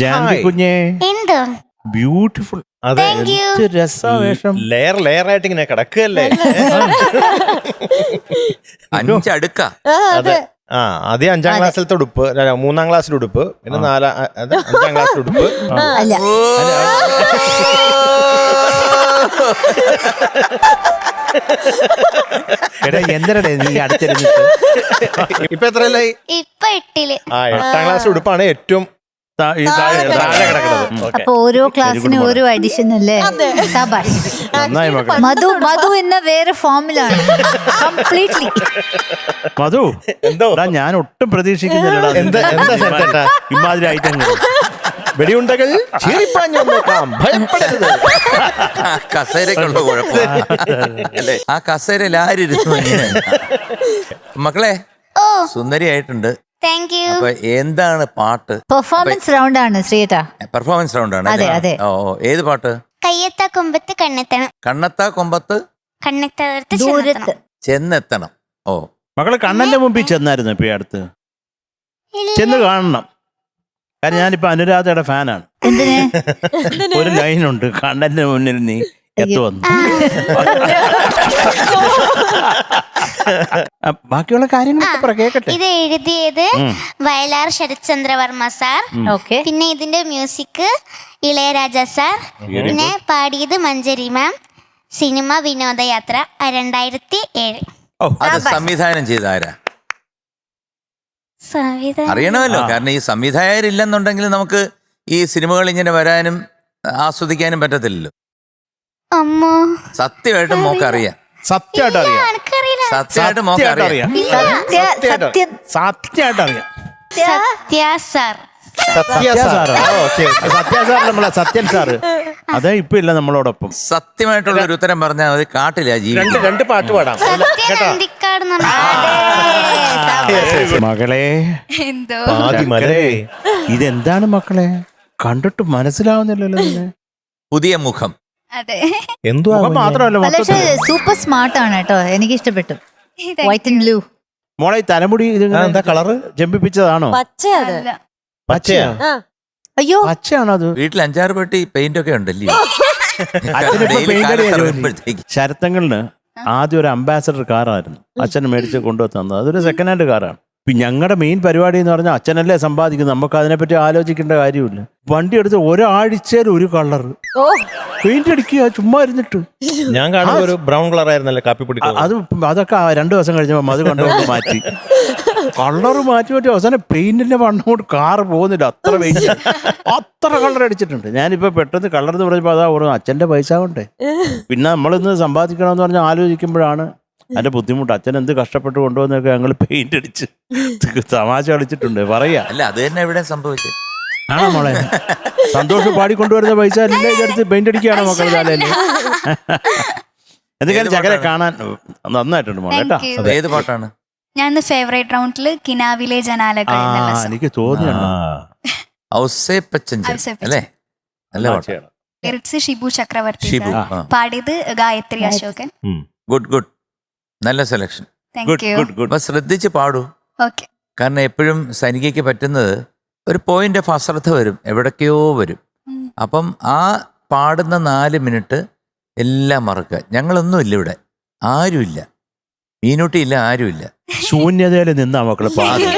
ജാൻവി കുഞ്ഞേ എന്തോ ബ്യൂട്ടിഫുൾ. അതെ, താങ്ക് യു. രസവേഷം. ലെയർ ആയിട്ട് ഇങ്ങനെ കിടക്കുകയല്ലേ. അഞ്ചടുക്ക. അതെ. ആദ്യം 5ാം ക്ലാസ്സിലത്തെ ഉടുപ്പ്, 3ാം ക്ലാസ്സിലെ ഉടുപ്പ്, പിന്നെ 5ാം ക്ലാസ്സിലെ ഉടുപ്പ്. അല്ല എടാ എന്തരടേ നീ അടുത്തിരുന്നിട്ട് ഇപ്പൊ എത്രയല്ലായി? ഇപ്പൊ 8ല്. 8ാം ക്ലാസ്സിലെ ഉടുപ്പാണ് ഏറ്റവും താഴെ കിടക്കുന്നത്. ഓക്കെ. അപ്പൊ ഓരോ ക്ലാസ്സിന് ഓരോ അഡിഷൻ അല്ലേ? സബാഷ്. നന്നായി മക്കളെ. മധു എന്ന വേറെ ഫോമിലാണ് കംപ്ലീറ്റ്ലി. മധു എന്തോ എടാ ഞാൻ ഒട്ടും പ്രതീക്ഷിക്കുന്നില്ലടാ എന്താ ചേട്ടാ? ഇമാതിരി ഐറ്റങ്ങൾ. വെടിയുണ്ടകൾ ചീറിപ്പാഞ്ഞു വന്നേക്കാം, ഭയപ്പെടരുത്. കസേരക്കുള്ള കുഴപ്പം അല്ലേ? ആ കസേരയിൽ ആരിരുന്നു ഇങ്ങനെ? മക്കളെ ഓ സുന്ദരിയായിട്ടുണ്ട്. Thank you. അപ്പൊ എന്താണ് പാട്ട്? പെർഫോമൻസ് റൗണ്ട് ആണ് ശ്രീയേട്ടാ. പെർഫോമൻസ് റൗണ്ടാണ്. അതെ, അതെ. ഓ ഏത് പാട്ട്? കയ്യെത്ത കൊമ്പത്ത് കണ്ണെത്തണം, കണ്ണത്താ കൊമ്പത്ത് കണ്ണെത്തവർക്ക് ദൂരത്ത് ചെന്നെത്തണം. ഓ മക്കളെ കണ്ണന്റെ മുമ്പിൽ ചെന്നായിരുന്നു ഇപ്പൊ ഈ അടുത്ത്. ചെന്ന് കാണണം. കാരണം ഞാനിപ്പോ അനുരാധയുടെ ഫാനാണ്. എന്തിന്? ഒരു ലൈനുണ്ട്, കണ്ണന്റെ മുന്നിൽ നീ എത്തുവന്നു. ബാക്കിയുള്ള കാര്യങ്ങളൊക്കെ കേക്കട്ടെ. ഇത് എഴുതിയത് വയലാർ ശരത്ചന്ദ്രവർമ്മ സാർ. ഓക്കെ. പിന്നെ ഇതിന്റെ മ്യൂസിക് ഇളയരാജ സാർ. പിന്നെ പാടിയത് മഞ്ജരി മാം. സിനിമ വിനോദയാത്ര 2007. അത് സംവിധാനം ചെയ്ത ആരാ? അറിയണമല്ലോ. കാരണം ഈ സംവിധായകരില്ലെന്നുണ്ടെങ്കിൽ നമുക്ക് ഈ സിനിമകൾ ഇങ്ങനെ വരാനും ആസ്വദിക്കാനും പറ്റത്തില്ലല്ലോ. അമ്മോ, സത്യമായിട്ടും മോക്കറിയാം. സത്യമായിട്ട് അറിയാം. എനിക്കറിയില്ല. സത്യമായിട്ട് മോക്കറിയാം. സത്യം സത്യമായിട്ട് അറിയാം. സത്യ സാർ. സത്യ സാറോ? ഓക്കെ. സത്യ സാർ നമ്മളെ സത്യൻ സാറ് അതേ ഇപ്പൊ ഇല്ല നമ്മളോടൊപ്പം. സത്യമായിട്ടുള്ള ഒരു ഉത്തരം പറഞ്ഞാൽ മതി. കാട്ടില്ല ജീവിതം. രണ്ട് പാട്ട് പാടാം സത്യ നന്ദിക്കാട് മകളെ എന്തോ ആദിമലേ. ഇതെന്താണ് മക്കളെ? കണ്ടിട്ട് മനസ്സിലാവുന്നില്ലല്ലോ ഇതിനെ. പുതിയ മുഖം. അതെ. എന്തുവാ മുഖം മാത്രമല്ല പക്ഷെ മൊത്തത്തിൽ. സൂപ്പർ സ്മാർട്ട് ആണ് കേട്ടോ. എനിക്ക് ഇഷ്ടപ്പെട്ടു. White and blue. മോളെ ഈ തലമുടി ഇത് എന്താ കളറ്? ജമ്പിപ്പിച്ചതാണോ? പച്ചയാ? അയ്യോ പച്ചയാണോ അത്? വീട്ടിൽ 5-6 പെട്ടി പെയിന്റ് ഒക്കെ ഉണ്ടല്ലേ? അച്ഛനിപ്പോ Daily പെയിന്റ് കാലത്ത് അടിയാ ജോലി. ഇറങ്ങുമ്പോഴത്തേക്ക്. ശരത്തങ്ങളിന് ആദ്യം ഒരു അംബാസഡർ കാറായിരുന്നു അച്ഛന് മേടിച്ച് കൊണ്ടുവന്നത്. അതൊരു സെക്കൻഡ് ഹാൻഡ് കാറാണ്. ഞങ്ങളുടെ മെയിൻ പരിപാടി എന്ന് പറഞ്ഞാൽ അച്ഛനല്ലേ സമ്പാദിക്കുന്നത്, നമുക്ക് അതിനെപ്പറ്റി ആലോചിക്കേണ്ട കാര്യമില്ല. വണ്ടി എടുത്ത് ഒരാഴ്ചയിൽ ഒരു കളർ പെയിന്റ് അടിക്കുക ചുമ്മാ ഇരുന്നിട്ട്. ഞാൻ കാണുമ്പോ ഒരു ബ്രൗൺ കളർ ആയിരുന്നല്ലേ കാപ്പിപ്പൊടി colour. അതൊക്കെ 2 ദിവസം കഴിഞ്ഞപ്പോൾ അത് കണ്ടുകൊണ്ട് മാറ്റി കളർ മാറ്റി അവസാനം പെയിന്റിന്റെ വണ്ണം കൊണ്ട് കാറ് പോകുന്നില്ല. അത്ര വെയിറ്റ് അത്ര കളർ അടിച്ചിട്ടുണ്ട്. ഞാനിപ്പോ പെട്ടെന്ന് കളർ എന്ന് പറഞ്ഞപ്പോ അതാ ഓർമ്മ അച്ഛന്റെ പൈസ കൊണ്ടേ. പിന്നെ നമ്മളിന്ന് സമ്പാദിക്കണമെന്ന് പറഞ്ഞാൽ ആലോചിക്കുമ്പോഴാണ് അതിന്റെ ബുദ്ധിമുട്ട്. അച്ഛൻ എന്ത് കഷ്ടപ്പെട്ട് കൊണ്ടുവന്നൊക്കെ ഞങ്ങൾ പെയിന്റ് അടിച്ച് തമാശ കളിച്ചിട്ടുണ്ട്. പറയാ അല്ല അത് തന്നെ എവിടെ സംഭവിച്ചത്? ആണോ മോളെ? സന്തോഷം പാടിക്കൊണ്ടുവരുന്ന പൈസ എല്ലാം ഇതെടുത്ത് പെയിന്റ് അടിക്കുകയാണോ മക്കൾ തലേല്? എന്തൊക്കെയാണ് ചകരെ കാണാൻ നന്നായിട്ടുണ്ട് മോളെ കേട്ടോ. അത് ഏത് പാട്ടാണ്? ഞാൻ ഫേവറേറ്റ് റൗണ്ടില് കിനാവിലെ ജനാലകൾ എന്നുള്ള song. എനിക്ക് തോന്നിയാണ് ഔസേപ്പച്ചൻ അല്ലേ? നല്ല പാട്ട്. ലിറിക്സ് ഷിബു ചക്രവർത്തി ഷിബു. sir. പാടിയത് ഗായത്രി അശോകൻ. ഗുഡ്. നല്ല സെലക്ഷൻ. Thank you. അപ്പൊ ശ്രദ്ധിച്ച് പാടൂ. ഓക്കെ. കാരണം എപ്പോഴും സനികയ്ക്ക് പറ്റുന്നത് ഒരു പോയിന്റ് ഓഫ് അശ്രദ്ധ വരും, എവിടൊക്കെയോ വരും. അപ്പം ആ പാടുന്ന 4 മിനിറ്റ് എല്ലാം മറക്കുക. ഞങ്ങളൊന്നുമില്ല ഇവിടെ, ആരുമില്ല, മീനൂട്ടിയില്ല, ആരുമില്ല. ശൂന്യതയിൽ നിന്നാ മക്കള് പാടും.